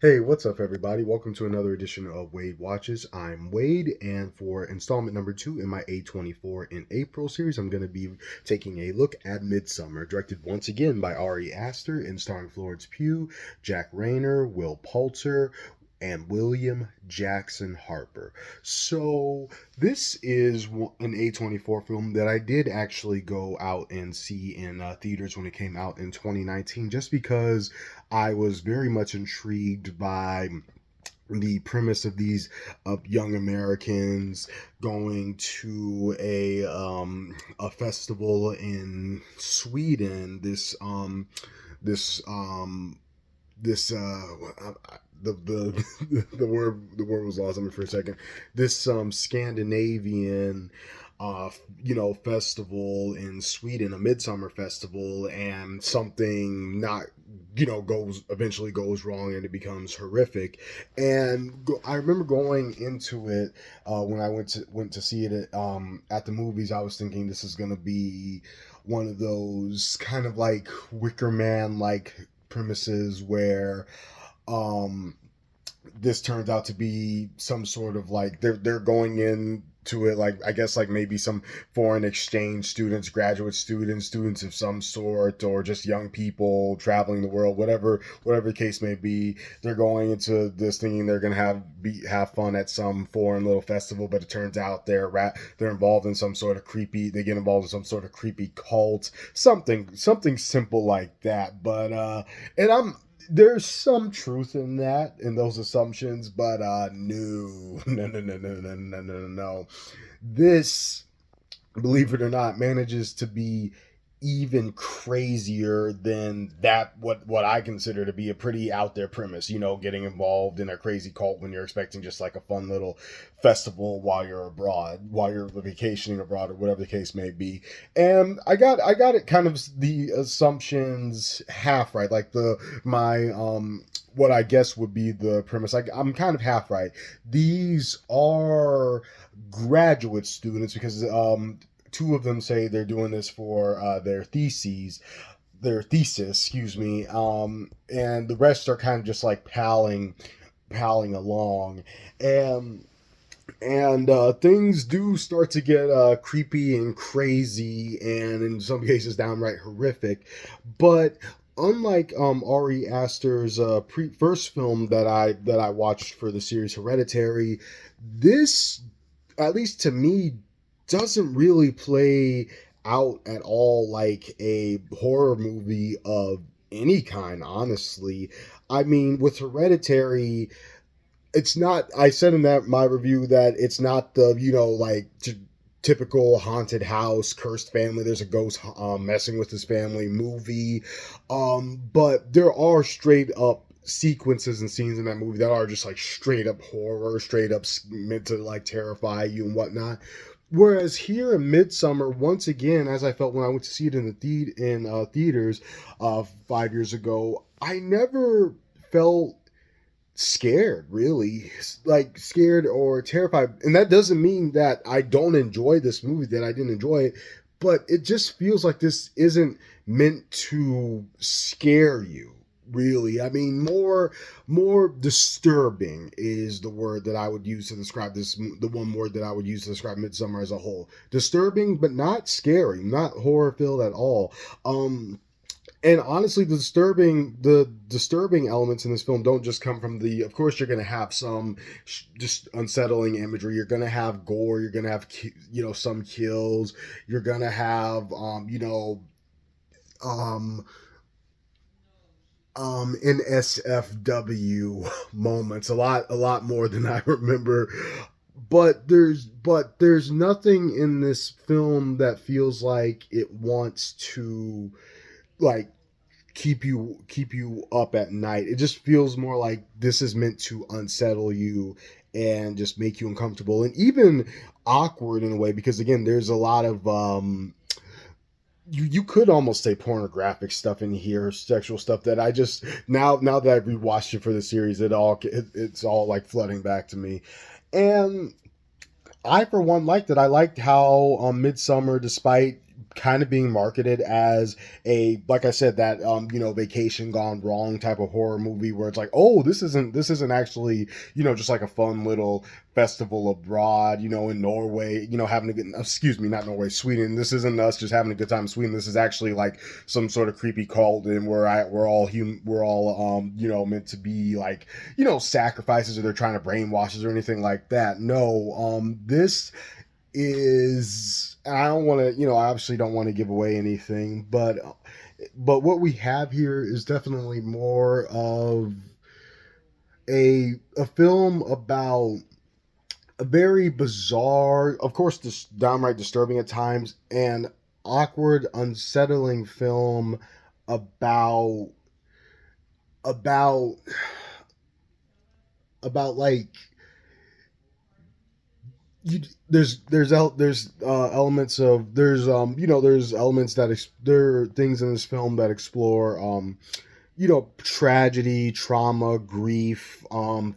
Hey, what's up, everybody? Welcome to another edition of Wade Watches. I'm Wade, and for installment number 2 in my A24 in April series, I'm going to be taking a look at Midsommar, directed once again by Ari Aster and starring Florence Pugh, Jack Rayner, Will Poulter, and William Jackson Harper. So, this is an A24 film that I did actually go out and see in theaters when it came out in 2019, just because I was very much intrigued by the premise of these young Americans going to a festival in Sweden. This this the word was lost on me for a second. This Scandinavian festival in Sweden, a midsummer festival, and something not goes wrong and it becomes horrific. And I remember going into it when I went to see it at the movies. I was thinking this is gonna be one of those kind of like Wicker Man like premises where um this turns out to be some sort of like they're going into it like I guess like maybe some foreign exchange students, graduate students, students of some sort, or just young people traveling the world, whatever the case may be. They're going into this thinking they're gonna have fun at some foreign little festival, but it turns out they're involved in some sort of creepy. They get involved in some sort of creepy cult, something simple like that. But and I'm there's some truth in that in those assumptions, but no, no. This, believe it or not, manages to be even crazier than that what I consider to be a pretty out there premise, getting involved in a crazy cult when you're expecting just like a fun little festival while you're abroad, while you're vacationing abroad or whatever the case may be. And I got it kind of the assumptions half right, like the my what I guess would be the premise. I'm kind of half right. These are graduate students because two of them say they're doing this for their thesis, excuse me, and the rest are kind of just like palling along, and things do start to get creepy and crazy, and in some cases downright horrific. But unlike Ari Aster's first film that I watched for the series Hereditary, this, at least to me, doesn't really play out at all like a horror movie of any kind, honestly. I mean, with Hereditary, it's not, I said in that my review that it's not the, typical haunted house, cursed family, there's a ghost messing with his family movie. But there are straight up sequences and scenes in that movie that are just like straight up horror, straight up meant to like terrify you and whatnot. Whereas here in Midsummer, once again, as I felt when I went to see it in theaters 5 years ago, I never felt scared, really, like scared or terrified. And that doesn't mean that I don't enjoy this movie, that I didn't enjoy it, but it just feels like this isn't meant to scare you, really. I mean, more disturbing is the word that I would use to describe this, the one word that I would use to describe Midsummer as a whole. Disturbing, but not scary, not horror filled at all. And honestly, the disturbing elements in this film don't just come from the, of course you're going to have some just unsettling imagery, you're going to have gore, you're going to have some kills, you're going to have um NSFW moments, a lot more than I remember. But there's nothing in this film that feels like it wants to like keep you up at night. It just feels more like this is meant to unsettle you and just make you uncomfortable and even awkward in a way, because again, there's a lot of you could almost say pornographic stuff in here, sexual stuff that I just, now that I've rewatched it for the series, it's all like flooding back to me. And I, for one, liked it. I liked how Midsummer, despite kind of being marketed as a, like I said, that vacation gone wrong type of horror movie where it's like, oh, this isn't actually, just like a fun little festival abroad, in Norway, having a good, excuse me, not Norway, Sweden. This isn't us just having a good time in Sweden. This is actually like some sort of creepy cult, and we're all meant to be like, sacrifices, or they're trying to brainwash us or anything like that. No, this is, I don't want to, I obviously don't want to give away anything, but what we have here is definitely more of a film about a very bizarre, of course, this downright disturbing at times, and awkward, unsettling film about about like, you, there's elements of, there's elements that there are things in this film that explore tragedy, trauma, grief,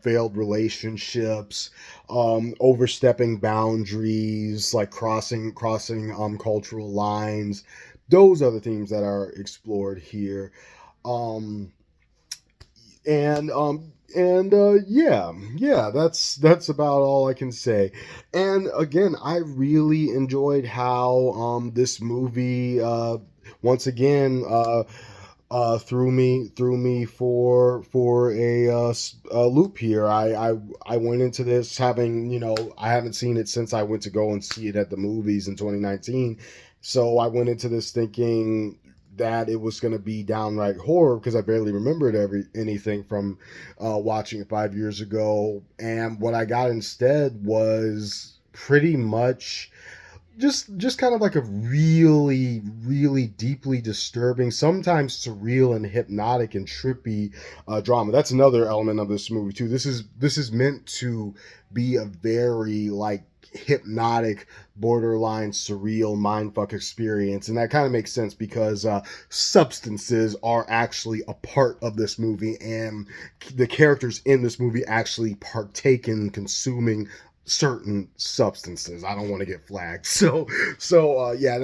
failed relationships, overstepping boundaries, like crossing cultural lines. Those are the themes that are explored here. um yeah, that's about all I can say. And again, I really enjoyed how this movie once again threw me for a loop here. I went into this having, I haven't seen it since I went to go and see it at the movies in 2019. So I went into this thinking that it was going to be downright horror because I barely remembered anything from watching it 5 years ago. And what I got instead was pretty much just kind of like a really, really deeply disturbing, sometimes surreal and hypnotic and trippy drama. That's another element of this movie too. This is meant to be a very like hypnotic, borderline surreal mindfuck experience, and that kind of makes sense because substances are actually a part of this movie, and the characters in this movie actually partake in consuming certain substances. I don't want to get flagged. So yeah,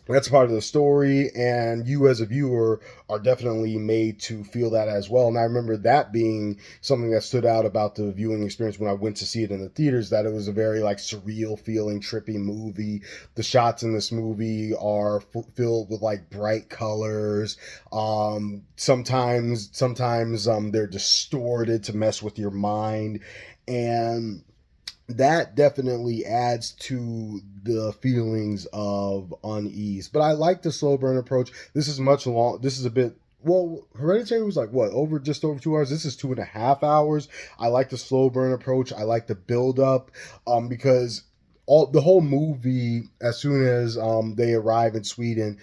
that's part of the story, and you as a viewer are definitely made to feel that as well. And I remember that being something that stood out about the viewing experience when I went to see it in the theaters, that it was a very like surreal feeling, trippy movie. The shots in this movie are filled with like bright colors. Sometimes they're distorted to mess with your mind, and that definitely adds to the feelings of unease. But I like the slow burn approach. This is much long. This is a bit. Well, Hereditary was like what, just over 2 hours. This is 2.5 hours. I like the slow burn approach. I like the build up, because the whole movie, as soon as they arrive in Sweden,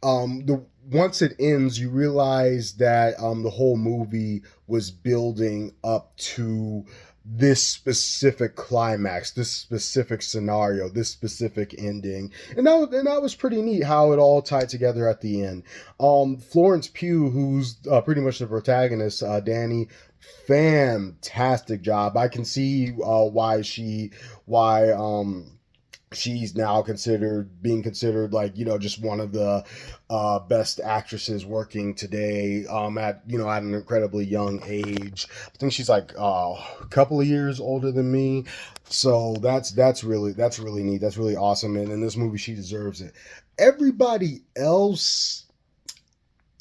the once it ends, you realize that the whole movie was building up to this specific climax, this specific scenario, this specific ending, and that was pretty neat how it all tied together at the end. Florence Pugh, who's pretty much the protagonist, Danny, fantastic job. I can see why she's now being considered like, just one of the best actresses working today, at an incredibly young age. I think she's like a couple of years older than me, so that's really neat. That's really awesome, and in this movie she deserves it. Everybody else,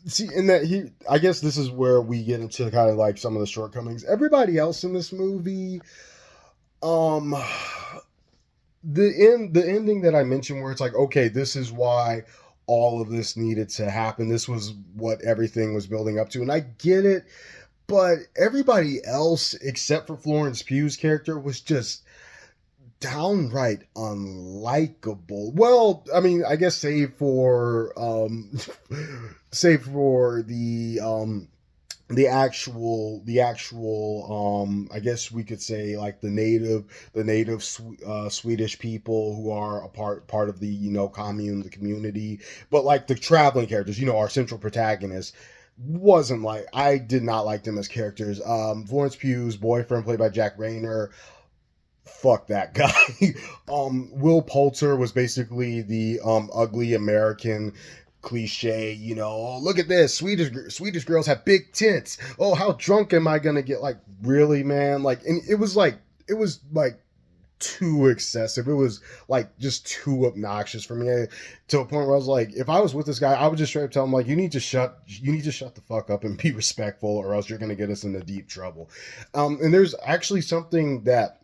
see, in that he I guess this is where we get into kind of like some of the shortcomings. Everybody else in this movie, um the ending that I mentioned, where it's like, okay, this is why all of this needed to happen. This was what everything was building up to, and I get it. But everybody else except for Florence Pugh's character was just downright unlikable. Well, I mean, I guess save for the actual I guess we could say like the native Swedish people who are a part of the, commune, the community. But like the traveling characters, our central protagonist, wasn't like, I did not like them as characters. Florence Pugh's boyfriend, played by Jack Rayner, fuck that guy. Will Poulter was basically the ugly American cliche, you know, oh, look at this, Swedish girls have big tits. Oh, how drunk am I gonna get? Like, really, man? Like, and it was like too excessive. It was like just too obnoxious for me, to a point where I was like, if I was with this guy, I would just straight up tell him like, you need to shut the fuck up and be respectful, or else you're gonna get us into deep trouble. And there's actually something that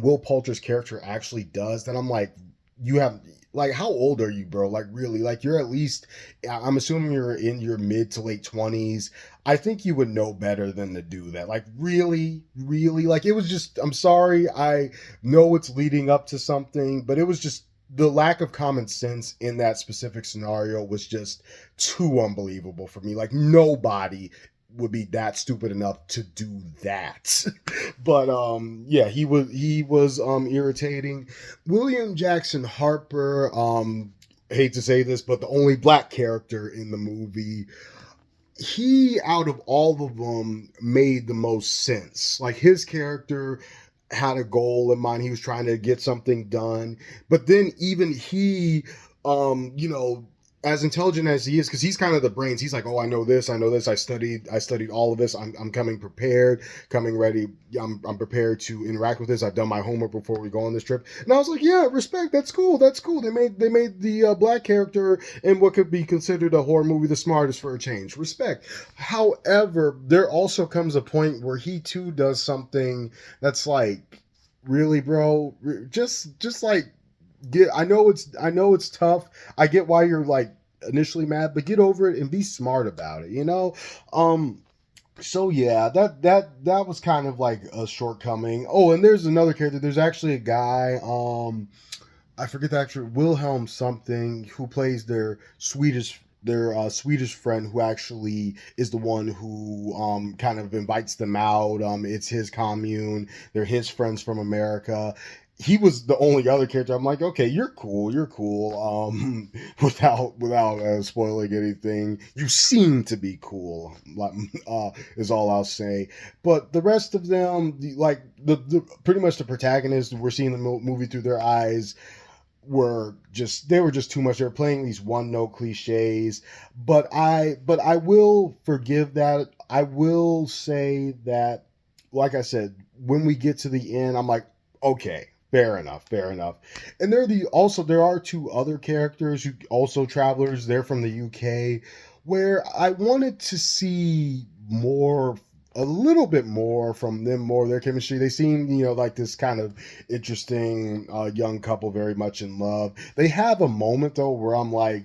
Will Poulter's character actually does that I'm like, you have, like, how old are you, bro? Like, really, like, you're at least, I'm assuming you're in your mid to late 20s. I think you would know better than to do that. Like, really, really, like, it was just, I'm sorry, I know it's leading up to something, but it was just, the lack of common sense in that specific scenario was just too unbelievable for me. Like, nobody would be that stupid enough to do that. But yeah, he was irritating. William Jackson Harper, hate to say this, but the only black character in the movie, he, out of all of them, made the most sense. Like, his character had a goal in mind. He was trying to get something done. But then even he, you know, as intelligent as he is, because he's kind of the brains. He's like, oh, I know this. I studied all of this. I'm coming prepared, coming ready. I'm prepared to interact with this. I've done my homework before we go on this trip. And I was like, yeah, respect. That's cool. That's cool. They made the black character in what could be considered a horror movie the smartest for a change. Respect. However, there also comes a point where he too does something that's like, really, bro, just like, get, I know it's tough. I get why you're like initially mad, but get over it and be smart about it, you know? Um so yeah, that was kind of like a shortcoming. Oh, and there's another character. There's actually a guy, I forget the actor, Wilhelm something, who plays their Swedish friend, who actually is the one who kind of invites them out. It's his commune. They're his friends from America. He was the only other character. I'm like, okay, you're cool, you're cool. Without spoiling anything, you seem to be cool. Is all I'll say. But the rest of them, like the pretty much the protagonists, we're seeing the movie through their eyes, they were just too much. They were playing these one note cliches. But I will forgive that. I will say that, like I said, when we get to the end, I'm like, okay, fair enough, fair enough. And there are two other characters who also travelers. They're from the UK, where I wanted to see more, a little bit more from them, more of their chemistry. They seem, you know, like this kind of interesting young couple, very much in love. They have a moment though where I'm like,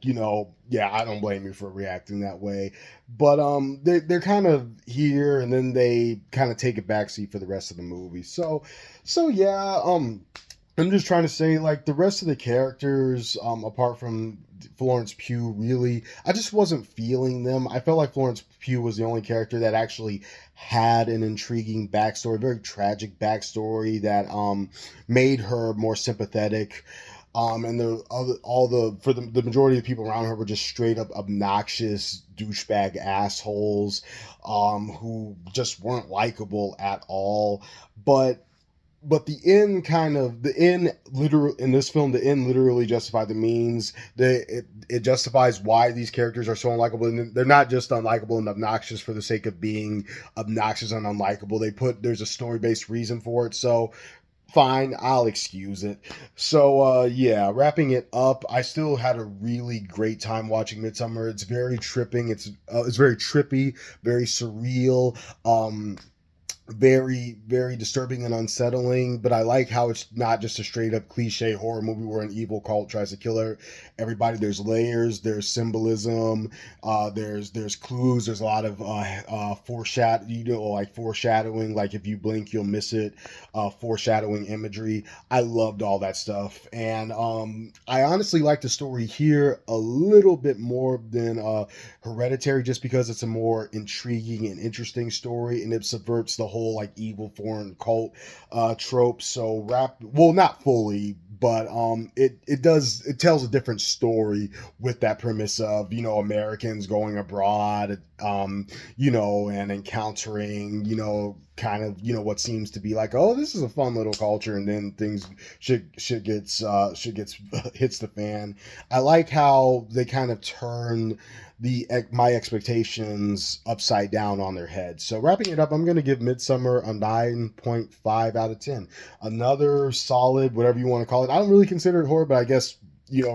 you know, yeah, I don't blame you for reacting that way. But they're kind of here, and then they kind of take a backseat for the rest of the movie. So yeah, I'm just trying to say, like, the rest of the characters, apart from Florence Pugh, really, I just wasn't feeling them. I felt like Florence Pugh was the only character that actually had an intriguing backstory, very tragic backstory that made her more sympathetic. And the other, all the for the majority of the people around her were just straight up obnoxious douchebag assholes, who just weren't likable at all. But the end literal in this film, the end literally justified the means. It justifies why these characters are so unlikable, and they're not just unlikable and obnoxious for the sake of being obnoxious and unlikable. There's a story based reason for it. So fine, I'll excuse it. So yeah, wrapping it up, I still had a really great time watching Midsummer. It's very tripping. It's very trippy, very surreal. Very, very disturbing and unsettling, but I like how it's not just a straight up cliche horror movie where an evil cult tries to kill everybody. There's layers, there's symbolism, there's clues, there's a lot of foreshadowing, like if you blink you'll miss it, foreshadowing imagery. I loved all that stuff, and I honestly like the story here a little bit more than Hereditary, just because it's a more intriguing and interesting story, and it subverts the whole whole like evil foreign cult trope. So well, not fully, but it tells a different story with that premise of, you know, Americans going abroad, and encountering, kind of, what seems to be like, oh, this is a fun little culture, and then things shit gets hits the fan. I like how they kind of turn my expectations upside down on their head. So wrapping it up, I'm going to give Midsummer a 9.5 out of 10. Another solid, whatever you want to call it. I don't really consider it horror, but I guess,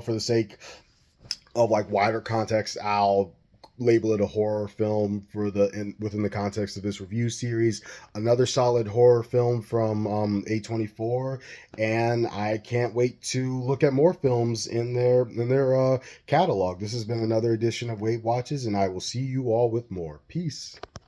for the sake of like wider context, I'll label it a horror film within the context of this review series. Another solid horror film from A24, and I can't wait to look at more films in their catalog. This has been another edition of Weight Watches, and I will see you all with more. Peace.